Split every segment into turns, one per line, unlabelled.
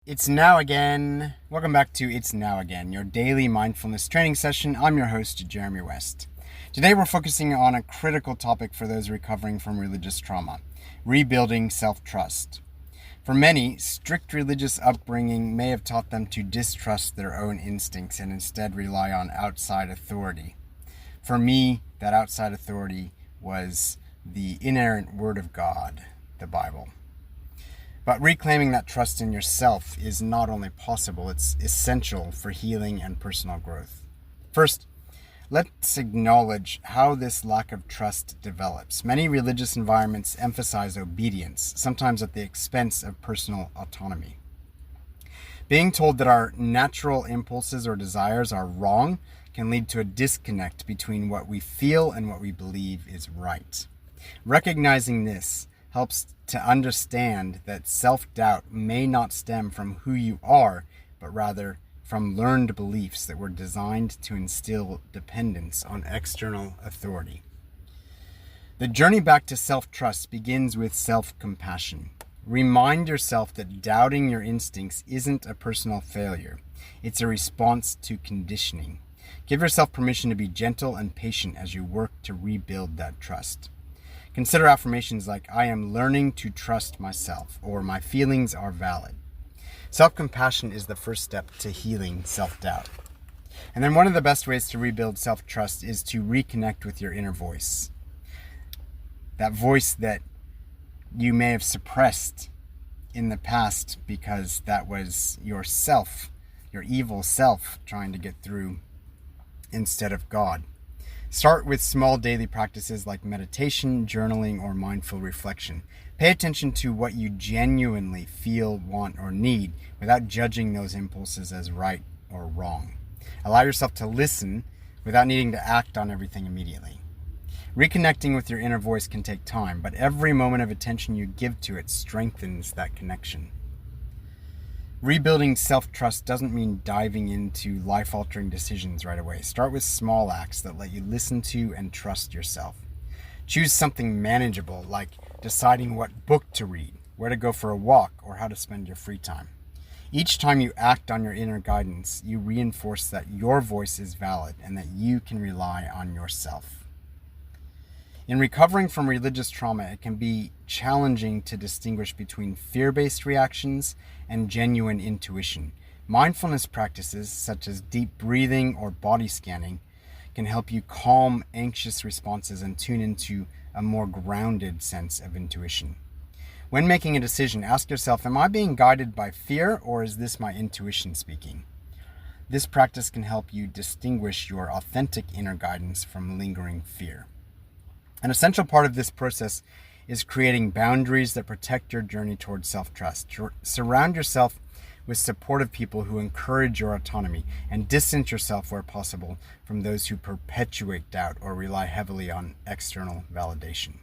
It's now again. Welcome back to It's Now Again, your daily mindfulness training session. I'm your host, Jeremy West. Today we're focusing on a critical topic for those recovering from religious trauma: rebuilding self-trust. For many, strict religious upbringing may have taught them to distrust their own instincts and instead rely on outside authority. For me, that outside authority was the inerrant Word of God, the Bible. But reclaiming that trust in yourself is not only possible, it's essential for healing and personal growth. First, let's acknowledge how this lack of trust develops. Many religious environments emphasize obedience, sometimes at the expense of personal autonomy. Being told that our natural impulses or desires are wrong can lead to a disconnect between what we feel and what we believe is right. Recognizing this helps to understand that self-doubt may not stem from who you are, but rather from learned beliefs that were designed to instill dependence on external authority. The journey back to self-trust begins with self-compassion. Remind yourself that doubting your instincts isn't a personal failure. It's a response to conditioning. Give yourself permission to be gentle and patient as you work to rebuild that trust. Consider affirmations like, "I am learning to trust myself," or "my feelings are valid." Self-compassion is the first step to healing self-doubt. And then one of the best ways to rebuild self-trust is to reconnect with your inner voice. That voice that you may have suppressed in the past because that was yourself, your evil self, trying to get through instead of God. Start with small daily practices like meditation, journaling, or mindful reflection. Pay attention to what you genuinely feel, want, or need without judging those impulses as right or wrong. Allow yourself to listen without needing to act on everything immediately. Reconnecting with your inner voice can take time, but every moment of attention you give to it strengthens that connection. Rebuilding self-trust doesn't mean diving into life-altering decisions right away. Start with small acts that let you listen to and trust yourself. Choose something manageable, like deciding what book to read, where to go for a walk, or how to spend your free time. Each time you act on your inner guidance, you reinforce that your voice is valid and that you can rely on yourself. In recovering from religious trauma, it can be challenging to distinguish between fear-based reactions and genuine intuition. Mindfulness practices, such as deep breathing or body scanning, can help you calm anxious responses and tune into a more grounded sense of intuition. When making a decision, ask yourself, am I being guided by fear, or is this my intuition speaking? This practice can help you distinguish your authentic inner guidance from lingering fear. An essential part of this process is creating boundaries that protect your journey towards self-trust. Surround yourself with supportive people who encourage your autonomy, and distance yourself where possible from those who perpetuate doubt or rely heavily on external validation.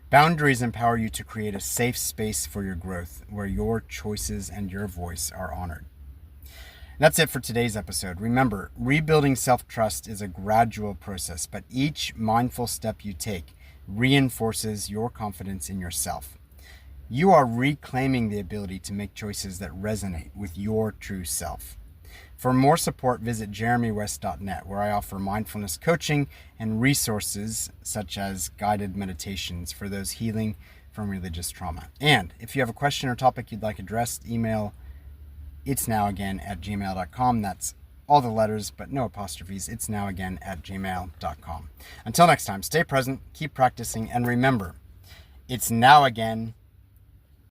Boundaries empower you to create a safe space for your growth, where your choices and your voice are honored. That's it for today's episode. Remember, rebuilding self-trust is a gradual process, but each mindful step you take reinforces your confidence in yourself. You are reclaiming the ability to make choices that resonate with your true self. For more support, visit jeremywest.net, where I offer mindfulness coaching and resources such as guided meditations for those healing from religious trauma. And if you have a question or topic you'd like addressed, email itsnowagain@gmail.com. That's all the letters, but no apostrophes. itsnowagain@gmail.com. Until next time, stay present, keep practicing, and remember, it's now again.